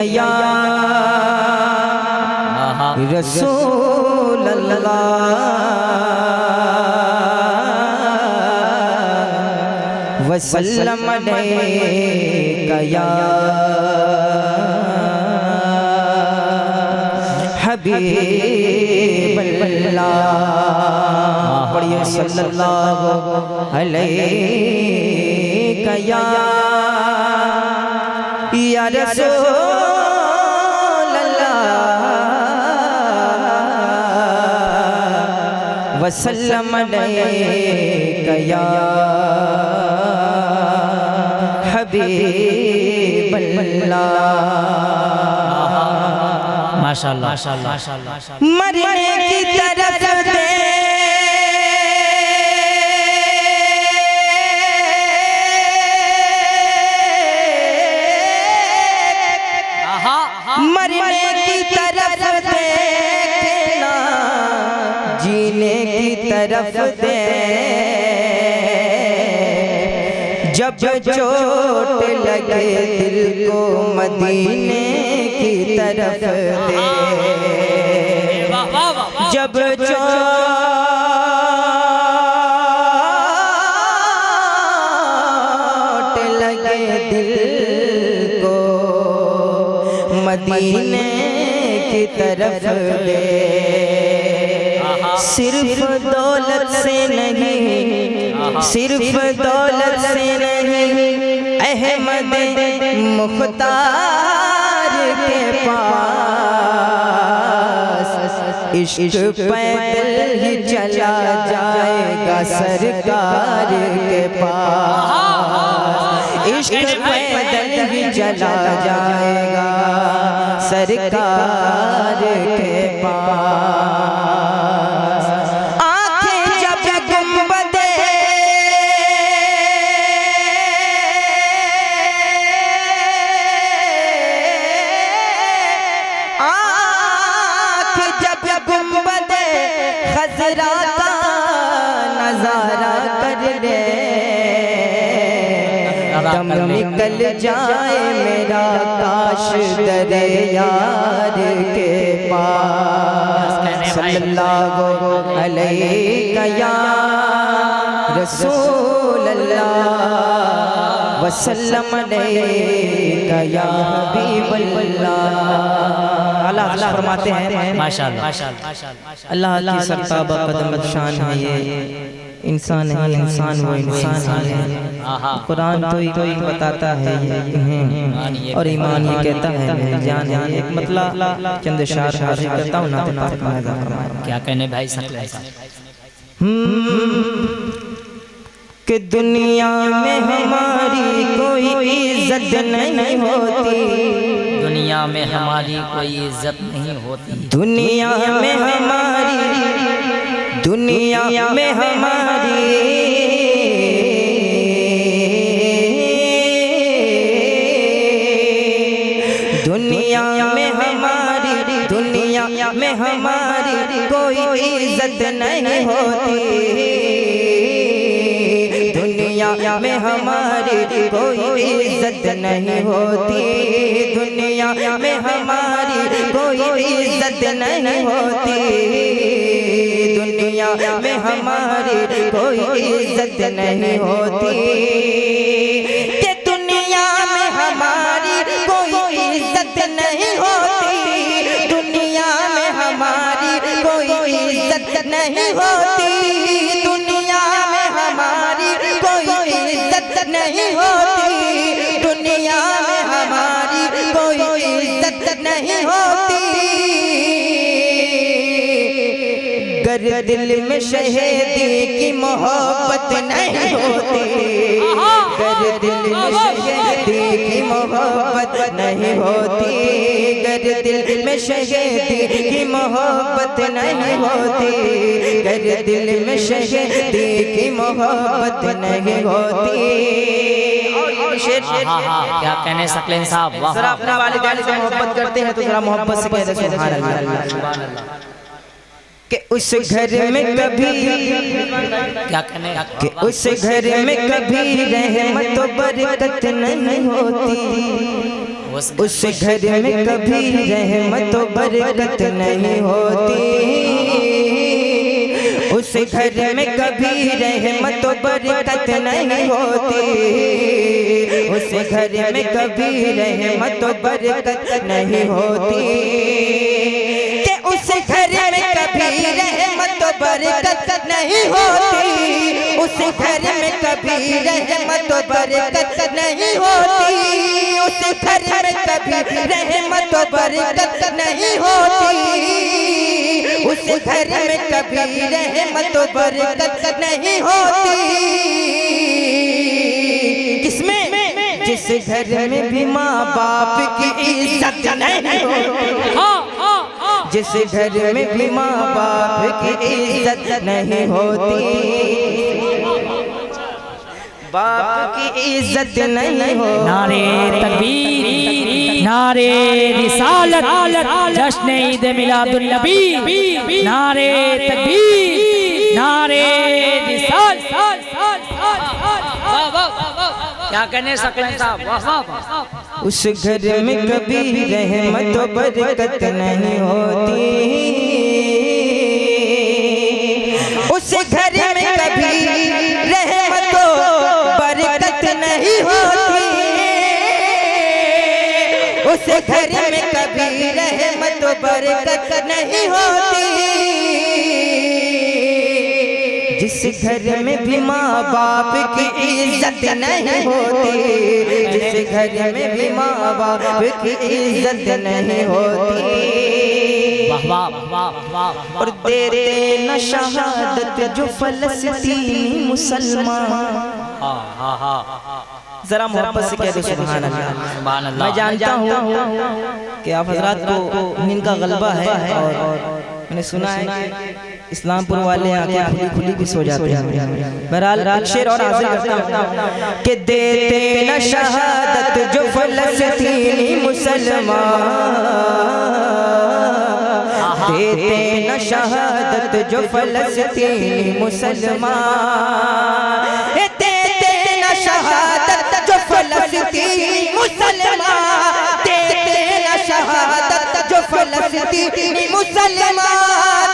या रसूल अल्लाह वसल्लम अलैका या हबीब अल्लाह। पढ़िए सल्लल्लाहु अलैका या रसूल अल्लाह वसल्लम अलैका या हबीब अल्लाह। माशाअल्लाह मरने की तरफ दे मरने की तरफ देखना जीने की तरफ दे जब चोट लगे दिल को मदीने की तरफ दे जब चोट लगे दिल को मदीने की तरफ दे। सिर्फ दौलत से नहीं सिर्फ दौलत से नहीं अहमद मुख्तार के पास इश्क पैदल ही चला जाएगा सरकार के पास इश्क पैदल ही चला जाएगा सरकार के पास। आंखें जब गुंबदे आंखें जब गुंबदे खजरा का नजारा कर दे दम निकल जाए मेरा काश दरे यार के पास। सल्लल्लाहु अलैका या रसूल अल्लाह वसल्लम अलैका या हबीब अल्लाह। अल्लाह फरमाते हैं माशाअल्लाह अल्लाह की सरताबा कदम शान है ये इंसान है इंसान वो इंसान है। कुरान तो ही बताता है ये और ईमान ये कहता है मेरी जान है। एक मतलब चंद शार हाजिर करता हूँ ना क्या कहने भाई कि दुनिया में हमारी कोई इज्जत नहीं होती दुनिया में हमारी कोई इज्जत नहीं होती दुनिया में हमारी दुनिया में हमारी दुनिया में हमारी दुनिया में हमारी कोई इज्जत नहीं होती दुनिया में हमारी कोई इज्जत नहीं होती दुनिया में हमारी कोई इज्जत नहीं होती दुनिया में हमारी कोई इज्जत नहीं होती कि दुनिया में हमारी कोई इज्जत नहीं होती दुनिया में हमारी कोई इज्जत नहीं होती दुनिया में हमारी कोई इज्जत नहीं होती दुनिया में हमारी कोई इज्जत नहीं होती गर दिल में शहीदी की मोहब्बत नहीं होती गर दिल में शहीदी की मोहब्बत नहीं होती गर दिल में शहीदी की मोहब्बत नहीं होती गर दिल में शहीदी की मोहब्बत नहीं होती। क्या कहने सकलेन साहब जरा अपने वालिदैन से मोहब्बत करते हैं तो जरा मोहब्बत से कह दे सुभान अल्लाह कि उस घर में कभी क्या कहने कि उस घर में कभी रहमत व बरकत नहीं होती उस घर में कभी रहमत व बरकत नहीं होती, उस घर में कभी रहमत व बरकत नहीं होती, उस घर में कभी रहमत व बरकत नहीं होती, कि उस घर में कभी रहमत व बरकत नहीं होती, उस घर में कभी रहमत व बरकत नहीं होती, उस घर में कभी रहमत व बरकत नहीं होती, उस घर में कभी रहमत व बरकत नहीं होती। किसमें? जिस घर में भी माँ बाप की इज्जत नहीं होती, जिस घर में भी माँ बाप की इज्जत नहीं होती, बाप की इज्जत नहीं हो। नारे तकबीर, नारे रिसालत, जश्न ईद मिलादुन नबी, नारे तकबीर, नारे रिसालत। क्या कहने सकते साहब, वाह वाह। उस घर में कभी रहमत व बरकत नहीं होती, उस घर में कभी रहमत व बरकत नहीं होती, उस घर में कभी रहमत व बरकत नहीं होती, जिस घर में भी माँ बाप की इज्जत नहीं होती, जिस घर में भी माँ बाप की इज्जत नहीं होती, और देते न शहादत जो फलस्तीनी मुसलमान। जरा मोहब्बत से कह दो सुभान अल्लाह। मैं जानता हूँ कि आप हजरात को नींद का गलबा है, और मैंने सुना है इस्लामपुर वाले आंखें खुली खुली भी सो जाते हैं। बहरहाल शेर और हाजिर करता हूँ कि देते न शहादत जो फलस्तीनी मुसलमान, देते न शहादत जो फलस्तीनी मुसलमान, देते न शहादत जो फलस्तीनी मुसलमान, देते न शहादत जो फलस्तीनी मुसलमान,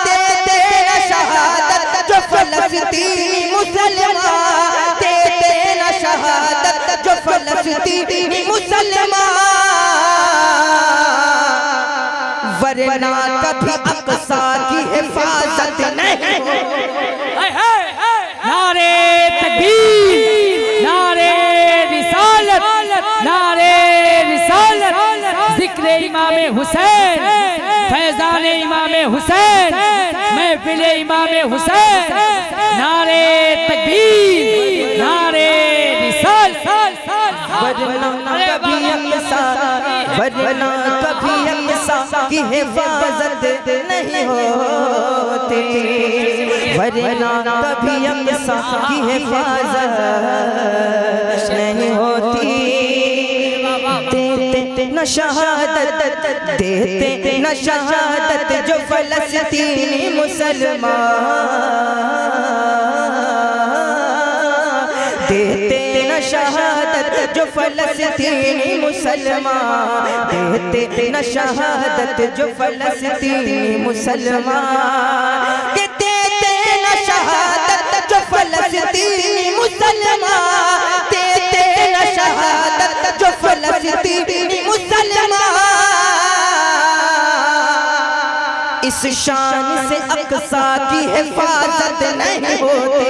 देते न शहादत जो फलस्तीनी मुसलमान, देते न शहादत जो फलस्तीनी मुसलमान, वरना कभी अक़सा की हिफाजत नहीं हो। नारे तकबीर, नारे रिसालत, नारे रिसालत, जिक्र इमाम हुसैन, फैजान इमाम हुसैन, महफिल इमाम हुसैन, नारे तकबीर, नारे रिसालत। वरना कभी अक़सा, वरना कभी अक़सा की हिफाजत नहीं होती, वरना कभी अक़सा की हिफाजत नहीं होती, देते न शहादत, देते न शहादत जो फलस्तीनी मुसलमान, देते न शहादत जो फलस्तीनी मुसलमान, देते न शहादत जो फलस्तीनी मुसलमान, देते न शहादत जो फलस्तीनी मुसलमान, देते न शहादत जो फलस्तीनी मुसलमान। इस शान से अक़सा की हिफाजत नहीं होती,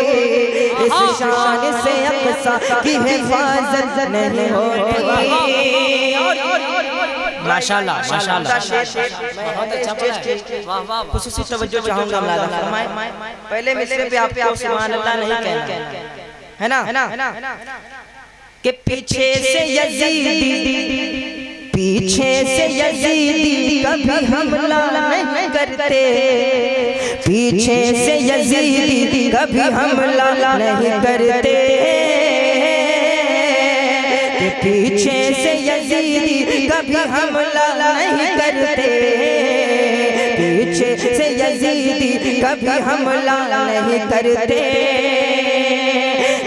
इस शान से अक़सा की हिफाजत नहीं होती। माशाल्लाह माशाल्लाह, बहुत अच्छा पढ़ा है, वाह वाह। खुसूसी तवज्जो चाहूंगा मौलाना फरमाए, पहले मिसरे पे आपको सुभान अल्लाह नहीं कहना है ना, कि पीछे से यजीदी, पीछे से यजीदी कभी हमला नहीं करते, पीछे से यजीदी कभी हमला नहीं करते, कि पीछे से यजीदी कभी हमला नहीं करते, पीछे से यजीदी कभी हमला नहीं करते,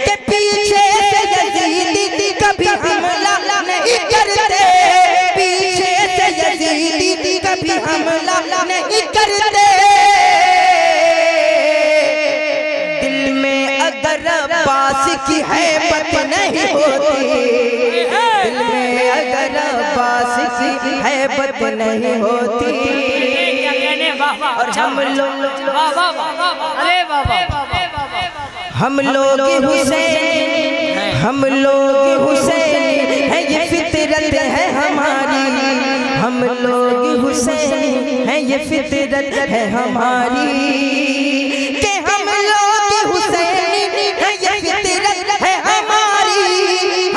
कि पीछे से यजीदी कभी हमला नहीं करते, कभी हमला नहीं करते। दिल में अगर अब्बास की हैबत नहीं होती, दिल में अगर अब्बास की हैबत नहीं होती, और हम लोग हुसैन, हम लोग हुसैन है, ये फितरत है हमारी। हम लोग हुसैन है, ये फितरत है हमारी। के हम लोग हुसैन है, ये फितरत है हमारी।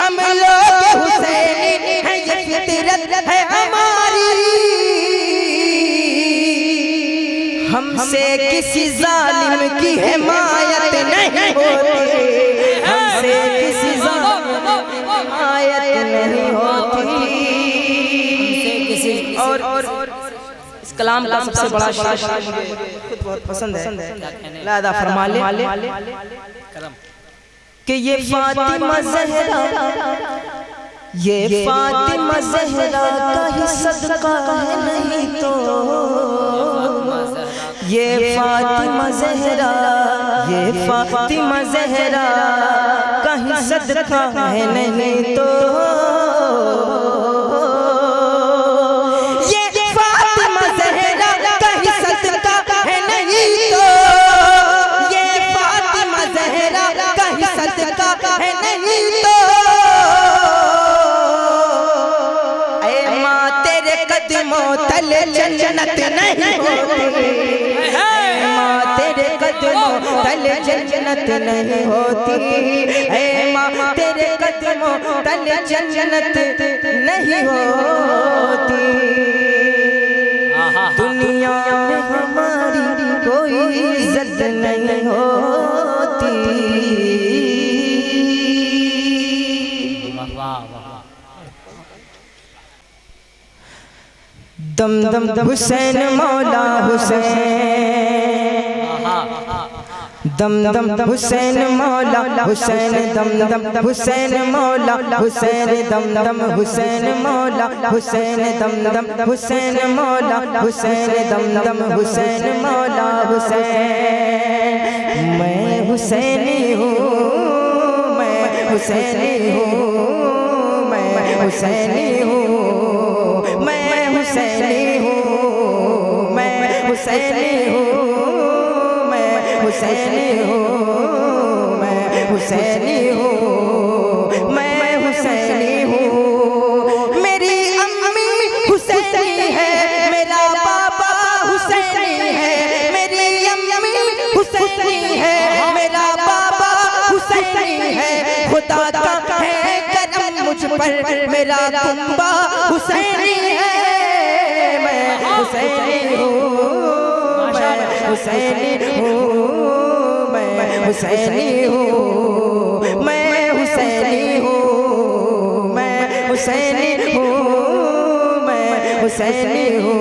हम लोग हुसैन है, ये फितरत है हमारी। हमसे किसी जालिम की हिमायत नहीं होती, हमसे किसी जालिम की हिमायत नहीं होती। और इस कलाम का सबसे बड़ा शेर खुद बहुत पसंद है, लादा फरमा ले कि ये फातिमा ज़हरा, ये फातिमा ज़हरा का ही सदका है नहीं तो। ये फातिमा ज़हरा, ये फातिमा ज़हरा कहीं सदका है नहीं तो। ये फातिमा ज़हरा कहीं सदका है नहीं तो। ये फातिमा ज़हरा कहीं सदका है नहीं तो। ऐ माँ तेरे कदमों तले जन्नत नहीं होती, तेरे कदमों तले जन्नत नहीं होती। ऐ माँ तेरे कदमों तले जन्नत नहीं होती। दुनिया में हमारी कोई इज्जत नहीं होती। दम दम हुसैन मौला हुसैन, दम दम हुसैन मौला हुसैन, दम दम हुसैन मौला हुसैन, दम दम हुसैन मौला हुसैन, दम दम हुसैन मौला हुसैन, दम दम हुसैन मौला हुसैन। मैं हुसैनी हूँ, मैं हुसैनी हूँ, मैं हुसैनी हूँ, मैं हुसैनी हूँ, मैं हुसैनी हूँ, मैं हुसैनी हूँ, मैं हुसैनी हूँ, मैं हुसैनी हूँ। मेरी अम्मी हुसैनी है, मेरा पापा हुसैनी है। मेरी अम्मी हुसैनी है, मेरा पापा हुसैनी है। खुदा का है करम मुझ पर, मेरा कुंबा हुसैनी है। मैं हुसैनी हूँ, मैं हुसैनी हूँ, मैं हुसैनी हूँ, मैं हुसैनी हूँ, मैं हुसैनी हूँ, मैं हुसैनी हूँ,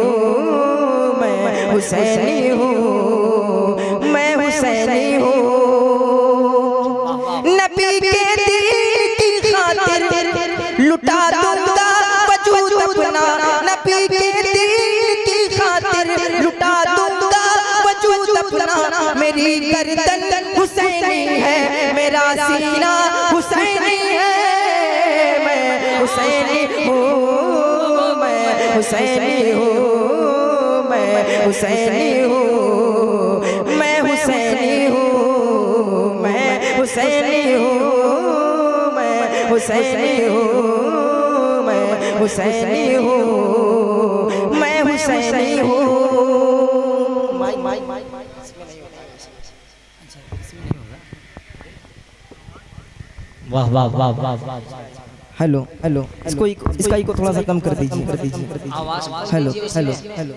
मैं हुसैनी हूँ, मैं हुसैनी हूँ। नबी के दिल की खातिर लुटा दूंगा वजूद अपना। नबी के दिल की खातिर लुटा दूंगा वजूद अपना। मेरी गर्दन हुसैनी है, मेरा सीना हुसैनी है। मैं हुसैनी हूँ, मैं हुसैनी हूँ, मैं हुसैनी हूँ, मैं हुसैनी हूँ, मैं हुसैनी हूँ, मैं हुसैनी हूँ, मैं हुसैनी हूँ, मैं हुसैनी हूँ। वाह वाह वाह वाह वाह। हेलो हेलो, इसको इसका इको थोड़ा सा कम कर दीजिए, कर दीजिए। हेलो हेलो हेलो,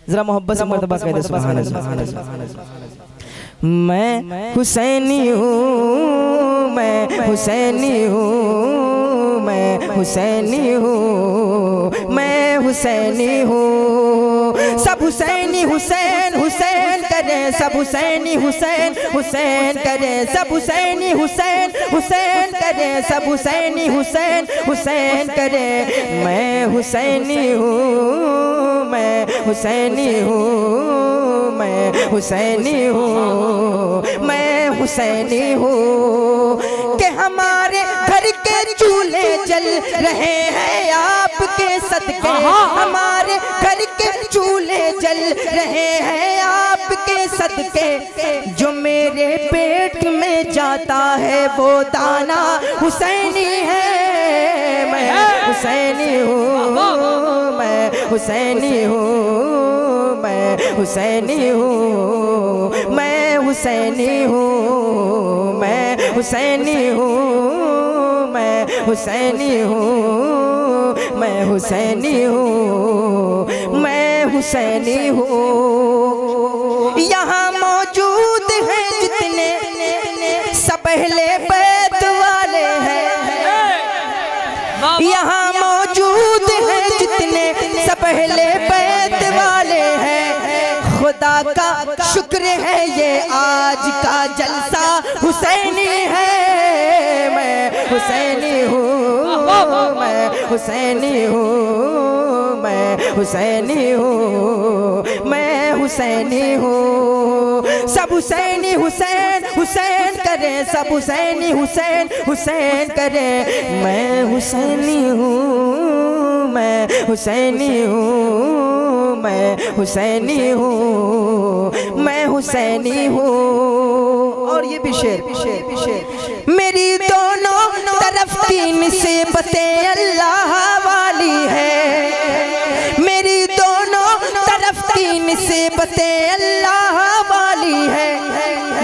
जरा मोहब्बत से मर्तबा कह दे सुभान अल्लाह। मैं हुसैनी हूँ, मैं हुसैनी हूँ, मैं हुसैनी हूँ, मैं हुसैनी हूँ। सब हुसैनी हुसैन हुसैन करें, सब हुसैनी हुसैन हुसैन करें, सब हुसैनी हुसैन हुसैन करें, सब हुसैनी हुसैन हुसैन करें। मैं हुसैनी हूँ, हुसैनी हूँ, मैं हुसैनी हूँ, मैं हुसैनी हूँ। कि हमारे घर के चूल्हे जल रहे हैं आपके सदके, हमारे घर के चूल्हे जल रहे हैं आपके सदके। जो मेरे पेट में जाता है वो दाना हुसैनी है, मैं हुसैनी हूँ, मैं हुसैनी हूँ, मैं हुसैनी हूँ, मैं हुसैनी हूँ, मैं हुसैनी हूँ, मैं हुसैनी हूँ, मैं हुसैनी हूँ, मैं हुसैनी हूँ। यहाँ मौजूद हैं जितने सब अहले बैत वाले हैं, यहाँ मौजूद हैं जितने सब अहले बैत वाले हैं। खुदा का शुक्र है ये आज का जलसा हुसैनी है, मैं हुसैनी हूँ, मैं हुसैनी हूँ, मैं हुसैनी हूँ, मैं हुसैनी हूँ। सब हुसैनी हुसैन हुसैन करें, सब हुसैनी हुसैन हुसैन करें। मैं हुसैनी हूँ, मैं हुसैनी हूँ, मैं हुसैनी हूँ, मैं हुसैनी हूँ। और ये भी शेर, मेरी दोनों तरफ की निस्बतें अल्लाह वाली है, मेरी दोनों तरफ की निस्बतें अल्लाह वाली है।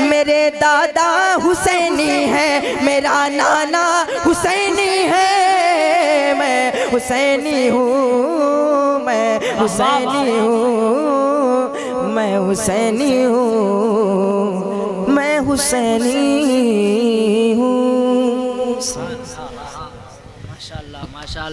मेरे दादा हुसैनी है, मेरा नाना हुसैनी है, मैं हुसैनी हूँ, मैं हुसैनी हूँ, मैं हुसैनी हूँ, मैं हुसैनी हूँ। माशाअल्लाह माशाअल्लाह।